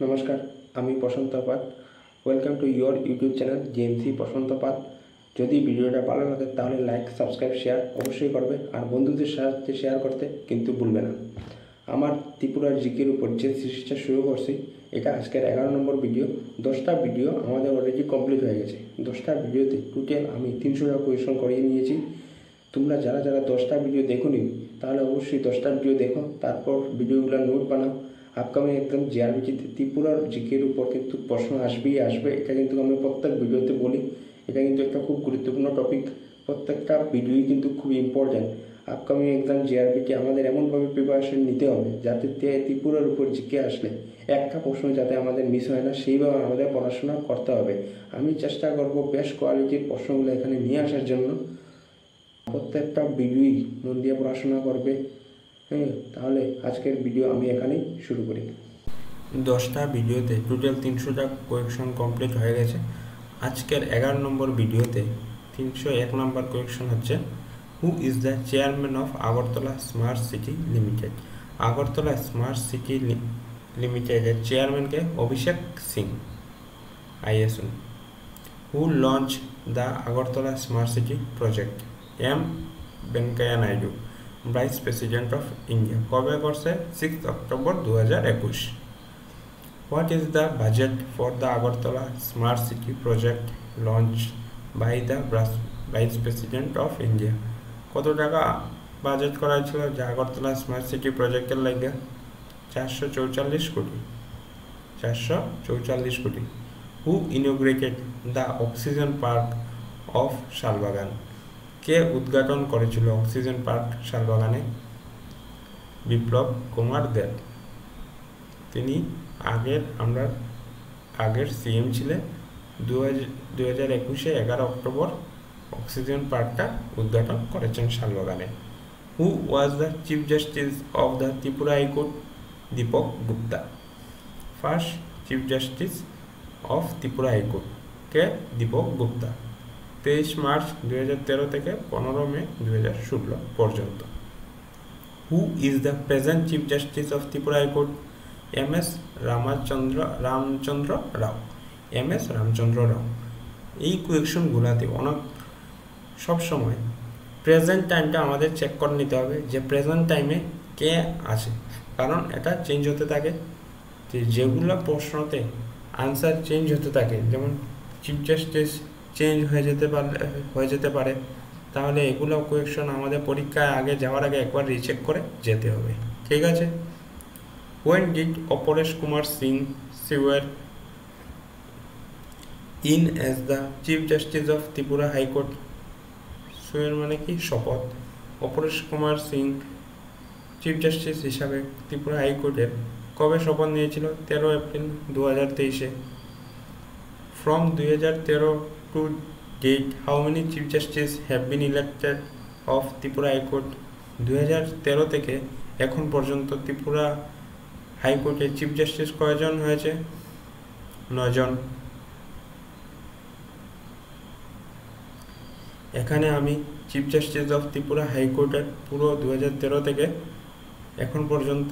নমস্কার, আমি Prashant Pat. Welcome to your YouTube channel JMC Prashant Pat. যদি ভিডিওটা ভালো লাগে তাহলে লাইক, সাবস্ক্রাইব, শেয়ার অবশ্যই করবে, আর বন্ধুদের সাথে শেয়ার করতে কিন্তু ভুলবে না। আমার ত্রিপুরার জিকের উপর যে সিরিজটা শুরু করছি, এটা আজকের 11 নম্বর ভিডিও। 10টা ভিডিও আমাদের অলরেডি কমপ্লিট হয়ে গেছে। 10টা ভিডিওতে টোটাল আমি 300টা কোয়েশন করিয়ে নিয়েছি। তোমরা যারা 10টা ভিডিও দেখোনি তাহলে অবশ্যই 10টা ভিডিও দেখো, তারপর ভিডিওগুলো নোট বানাও। আপকামিং একদম জিআরবিটিতে ত্রিপুরার জিকের উপর কিন্তু প্রশ্ন আসবেই আসবে, এটা কিন্তু আমি প্রত্যেক ভিডিওতে বলি। এটা কিন্তু একটা খুব গুরুত্বপূর্ণ টপিক, প্রত্যেকটা ভিডিওই কিন্তু খুব ইম্পর্ট্যান্ট। আপকামিং এক্সাম জিআরবিটি আমাদের এমনভাবে প্রিপারেশন নিতে হবে যাতে ত্রিপুরার উপর জিকে আসলে একটা প্রশ্ন যাতে আমাদের মিস হয় না, সেইভাবে আমাদের পড়াশোনা করতে হবে। আমি চেষ্টা করব বেস্ট কোয়ালিটির প্রশ্নগুলো এখানে নিয়ে আসার জন্য। প্রত্যেকটা ভিডিওই মন দিয়ে পড়াশোনা করবে। তাহলে আজকের ভিডিও আমি এখানেই শুরু করি। 10টা ভিডিওতে টোটাল 300টা কোয়েকশন কমপ্লিট হয়ে গেছে। আজকের 11 নম্বর ভিডিওতে 301 নম্বর কোয়েকশন হচ্ছে, who is the chairman of Agartala smart city limited. Agartala smart city লিমিটেডের চেয়ারম্যানকে Abhishek Singh ISN. Who launch the Agartala smart city project. M Venkaiah Naidu, vice president of India. কবে করছে? 6 অক্টোবর 2021। What is the budget for the Agartala smart city project launch by the vice president of India. কত টাকা budget করা ছিল যে আগরতলা স্মার্ট সিটি প্রজেক্টের লাগে? 444 কোটি। 444 কোটি। Who inaugurated the oxygen park of Shalbagan. কে উদ্ঘাটন করেছিল অক্সিজেন পার্ক শালবাগানে? বিপ্লব কুমার দেব। তিনি আগের সিএম ছিলেন। 2021-এ 11 অক্টোবর অক্সিজেন পার্কটা উদ্ঘাটন করেছেন শালবাগানে। Who was the chief justice of the Tripura high court? Deepak Gupta. First chief justice of Tripura high court কে? দীপক গুপ্তা। 23 মার্চ 2013 থেকে 15 মে 2016 পর্যন্ত। Who is the present chief justice of Tripura high court? M S. Ramachandra Rao. M S. Ramachandra Rao. এই কোয়েকশনগুলোতে সবসময় প্রেজেন্ট টাইমটা আমাদের চেক করে নিতে হবে যে প্রেজেন্ট টাইমে কে আছে, কারণ এটা চেঞ্জ হতে থাকে। যেগুলো প্রশ্নতে আনসার চেঞ্জ হতে থাকে, যেমন চিফ জাস্টিস চেঞ্জ হয়ে যেতে পারে, তাহলে এগুলো কোয়েকশন আমাদের পরীক্ষায় যাওয়ার আগে একবার রিচেক করে যেতে হবে। ঠিক আছে? When did Aparesh Kumar Singh swear in as the Chief Justice of Tripura High Court? swear মানে কি? শপথ। অপরেশ কুমার সিং চিফ জাস্টিস হিসাবে ত্রিপুরা হাইকোর্টের কবে শপথ নিয়েছিল? 13 April 2023-এ। From 2013 to date, how many Chief Justice have been elected of Tripura High Court? 2013 থেকে এখন পর্যন্ত ত্রিপুরা হাইকোর্টে চিফ জাস্টিস কয়জন হয়েছে? 9 জন। এখানে আমি চিফ জাস্টিস অফ ত্রিপুরা হাইকোর্টের পুরো 2013 থেকে এখন পর্যন্ত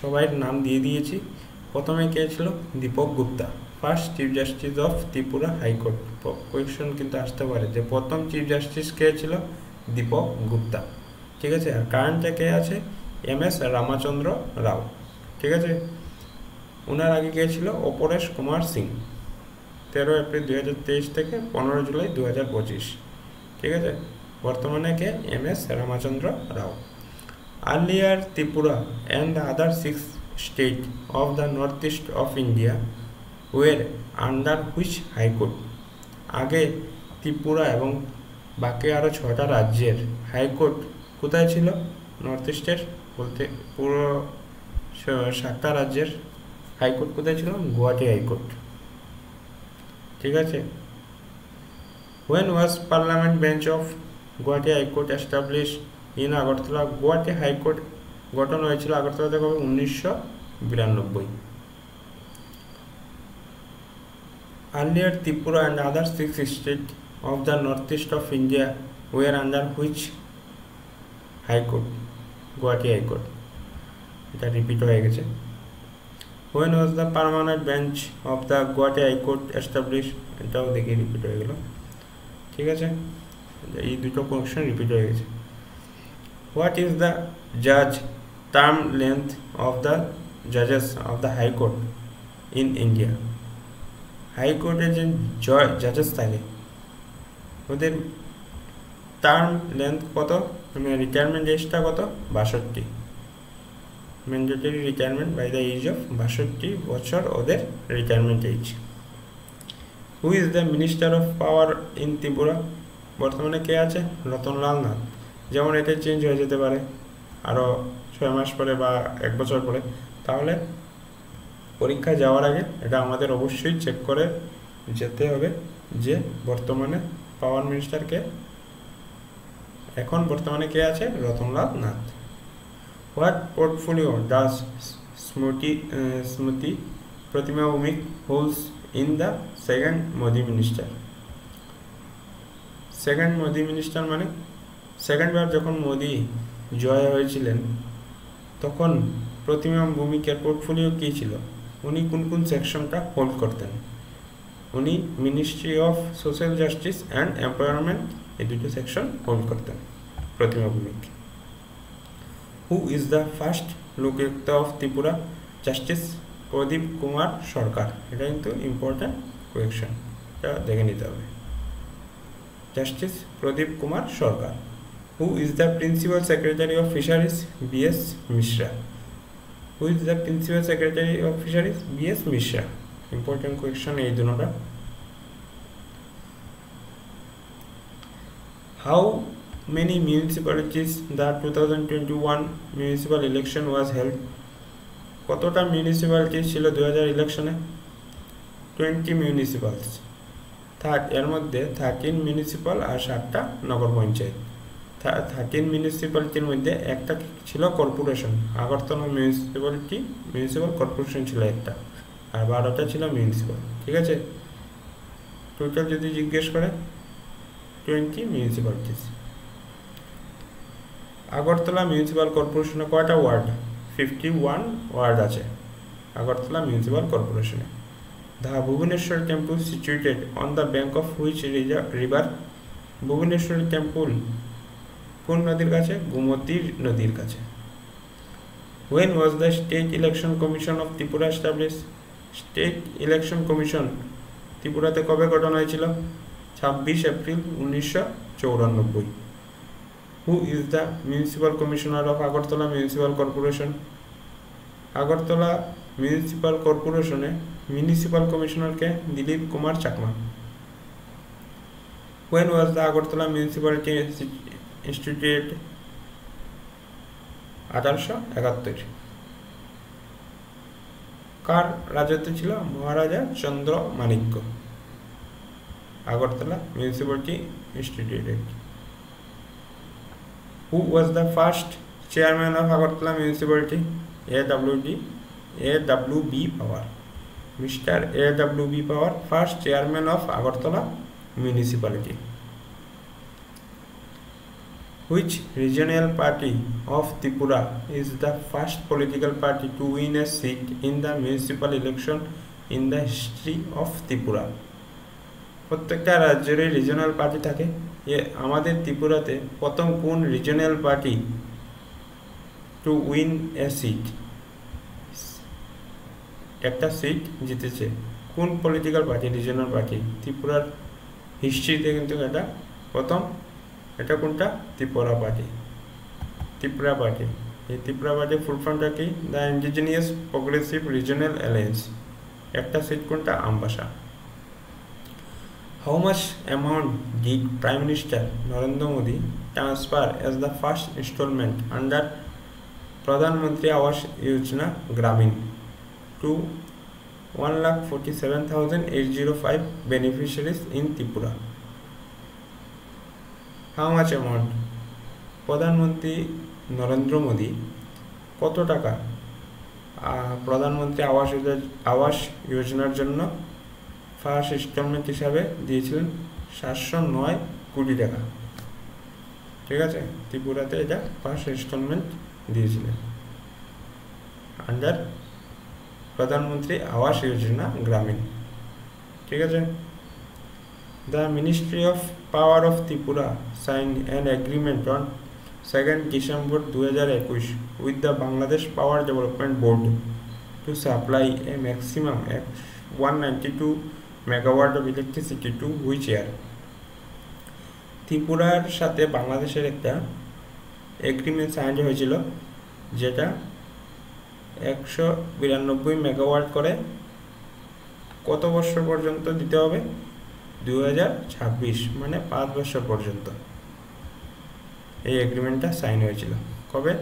সবাই নাম দিয়ে দিয়েছি। প্রথমে কে ছিল? Deepak Gupta, first chief justice of Tripura high court. Question কিন্তু আসতে পারে যে প্রথম চিফ জাস্টিস কে ছিল? দীপক গুপ্তা। ঠিক আছে? আর কারেন্টে কে আছে? এম.এস. রামচন্দ্র রাও। ঠিক আছে? ওনার আগে কে ছিল? অপরেশ কুমার সিং। 13 এপ্রিল 2023 থেকে 15 জুলাই 2025। ঠিক আছে? বর্তমানে কে? M S. Ramachandra Rao. Earlier, Tripura and the other 6 states of the northeast of India were under which high court? আগে ত্রিপুরা এবং বাকি আরও 6টা রাজ্যের হাইকোর্ট কোথায় ছিল? নর্থ ইস্টের বলতে পুরো 7টা রাজ্যের হাইকোর্ট কোথায় ছিল? গুয়াহাটি হাইকোর্ট। ঠিক আছে? When was Parliament Bench of Guwahati High Court established in Agartala? Guwahati high court গঠন হয়েছিল আগরতলাতে কবে? 1992। Earlier, Tripura and other 6 states of the northeast of India were under which high court? Guwahati high court. এটা রিপিট হয়ে গেছে। When was the permanent bench of the Guwahati High Court established? এটাও দেখে repeat হয়ে গেল, ঠিক আছে, এই দুটো কোশ্চেন রিপিট হয়ে গেছে। What is the judge term length of the judges of the High Court in India? High কোর্টে যে জাজেস থাকে ওদের টার্ম লেন্থ কত, মানে রিটায়ারমেন্ট এজটা কত, 62। Mandatory retirement by the age of 62 বছর ওদের retirement age. Who is the minister of power in Tripura? বর্তমানে কে আছে? রতনলাল নাথ। যেমন এটা চেঞ্জ হয়ে যেতে পারে আরও 6 মাস পরে বা 1 বছর পরে, তাহলে পরীক্ষা যাওয়ার আগে এটা আমাদের অবশ্যই চেক করে যেতে হবে যে বর্তমানে পাওয়ার মিনিস্টার কে। এখন বর্তমানে কে আছে? Ratanlal Nath. What portfolio does Smriti Pratima Bhowmik holds in the second Modi minister? Second Modi minister মানে সেকেন্ডবার যখন মোদি জয় হয়েছিলেন তখন প্রতিমা ভৌমিকের পোর্টফোলিও কী ছিল, উনি কোন কোন সেকশনটা হোল্ড করতেন? উনি ministry of social justice and empowerment এই দুটো সেকশন হোল্ড করতেন Pratima Bhowmik. Who is the first Lokayukta of Tripura? Justice Pradeep Kumar Sarkar. এটা কিন্তু ইম্পর্ট্যান্ট কোয়েকশন, এটা দেখে নিতে হবে। Justice Pradeep Kumar Sarkar. Who is the principal secretary of fisheries? B S. Mishra. Who is the Principal Secretary of Fisheries? B.S. Mishra. Important question এই দুটোটা। How many municipalities the 2021 municipal election was held? কতটা municipality ছিল 2000 ইলেকশনে? 20 মিউনিসিপালস। এর মধ্যে 13 মিউনিসিপাল আর 7টা নগর পঞ্চায়েত। 13 মিউনিসিপ্যালিটির মধ্যে একটা ছিল কর্পোরেশন, আগরতলা মিউনিসিপ্যাল কর্পোরেশন ছিল একটা, আর 12টা ছিল মিউনিসিপ্যাল, ঠিক আছে। টোটাল যদি জিজ্ঞেস করে 20 মিউনিসিপ্যালিটিস। আগরতলা মিউনিসিপ্যাল কর্পোরেশনে কয়টা ওয়ার্ড? 51 ওয়ার্ড আছে আগরতলা মিউনিসিপ্যাল কর্পোরেশনে। The Bhubaneswar temple situated on the bank of which river? Bhubaneswari temple কোন নদীর কাছে? গোমতী নদীর কাছে। When was the State Election Commission of Tripura established? State election commission ত্রিপুরাতে কবে গঠন হয়েছিল? 26 এপ্রিল 1994। Who is the municipal commissioner of Agartala municipal corporation? Agartala municipal কর্পোরেশনে মিউনিসিপ্যাল কমিশনারকে Dilip Kumar Chakma. When was the Agartala municipality instituted? 1871। কার রাজত্ব ছিল? Maharaja Chandra Manikya. Agartala municipality instituted. Who was the first chairman of Agartala municipality? A.W.B. Pawar. Mr. A.W.B. Pawar, first chairman of Agartala municipality. Which regional party of Tripura is the first political party to win a seat in the municipal election in the history of Tripura? প্রত্যেকটা রাজ্যের regional party থাকে, আমাদের ত্রিপুরাতে প্রথম কোন regional party to win a seat, একটা seat জিতেছে, কোন পলিটিক্যাল পার্টি? Regional party. ত্রিপুরার হিস্ট্রিতে কিন্তু এটা প্রথম। এটা কোনটা? ত্রিপুরা পার্টি। ত্রিপুরা পার্টি, এই ত্রিপুরা পার্টির ফুল ফর্মটা কি? The indigenous progressive regional alliance. একটা সিট কোনটা? Ambassa. How much amount did Prime Minister Narendra Modi transfer as the first installment under Pradhan Mantri Awas Yojana Gramin to 1,47,805 beneficiaries in Tripura? How much amount? প্রধানমন্ত্রী নরেন্দ্র মোদী কত টাকা প্রধানমন্ত্রী আবাস যোজনার জন্য first instalment হিসাবে দিয়েছিলেন? 709 কোটি টাকা, ঠিক আছে। ত্রিপুরাতে এটা ফার্স্ট ইনস্টলমেন্ট দিয়েছিলেন আন্ডার প্রধানমন্ত্রী আবাস যোজনা গ্রামীণ। ঠিক আছে। The Ministry of Power of Tripura signed an agreement on 2nd December 2021 with the Bangladesh Power Development Board to supply a maximum of 192 megawatt of electricity to which year? ত্রিপুরার সাথে বাংলাদেশের একটা agreement sign হয়েছিল, যেটা 192 megawatt করে কত বছর পর্যন্ত দিতে হবে? 2026, মানে 5 বছর পর্যন্ত এই এগ্রিমেন্টটা সাইন হয়েছিল। কবে?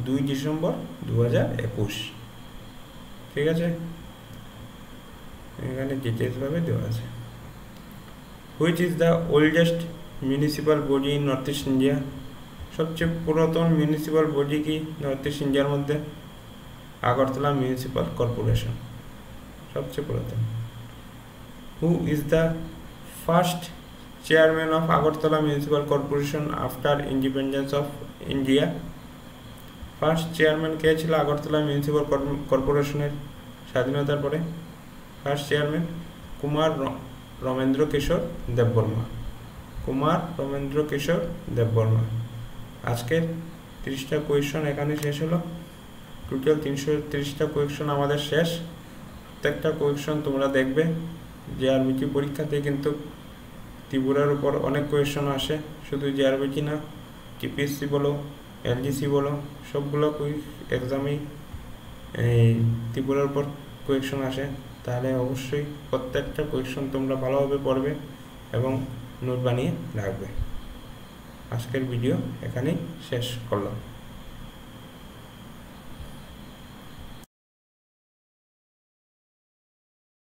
2 ডিসেম্বর 2021। ঠিক আছে, এখানে ডিটেলসভাবে দেওয়া আছে। Which is the oldest municipal body in north east India? সবচেয়ে পুরাতন মিউনিসিপ্যাল বডি কি নর্থ ইস্ট ইন্ডিয়ার মধ্যে? আগরতলা মিউনিসিপ্যাল কর্পোরেশন সবচেয়ে পুরাতন। Who is the first chairman of Agartala municipal corporation after independence of India? First chairman কে ছিল আগরতলা মিউনিসিপ্যাল কর্পোরেশনের স্বাধীনতার পরে? First chairman Kumar Ramendra Kishore Debbarma. কুমার রমেন্দ্র কিশোর দেববর্মা। আজকের 30টা কোয়েশন এখানে শেষ হলো। টোটাল 330টা কোয়েশন আমাদের শেষ। প্রত্যেকটা কোয়েশন তোমরা দেখবে। জেআরবিটি পরীক্ষাতে কিন্তু ত্রিপুরার উপর অনেক কোয়েশন আসে, শুধু জেআরবিটি না, টিপিএসসি বলো, এলজিসি বলো, সবগুলো এক্সামেই এই ত্রিপুরার উপর কোয়েশন আসে। তাহলে অবশ্যই প্রত্যেকটা কোয়েশন তোমরা ভালোভাবে পড়বে এবং নোট বানিয়ে রাখবে। আজকের ভিডিও এখানেই শেষ করলাম।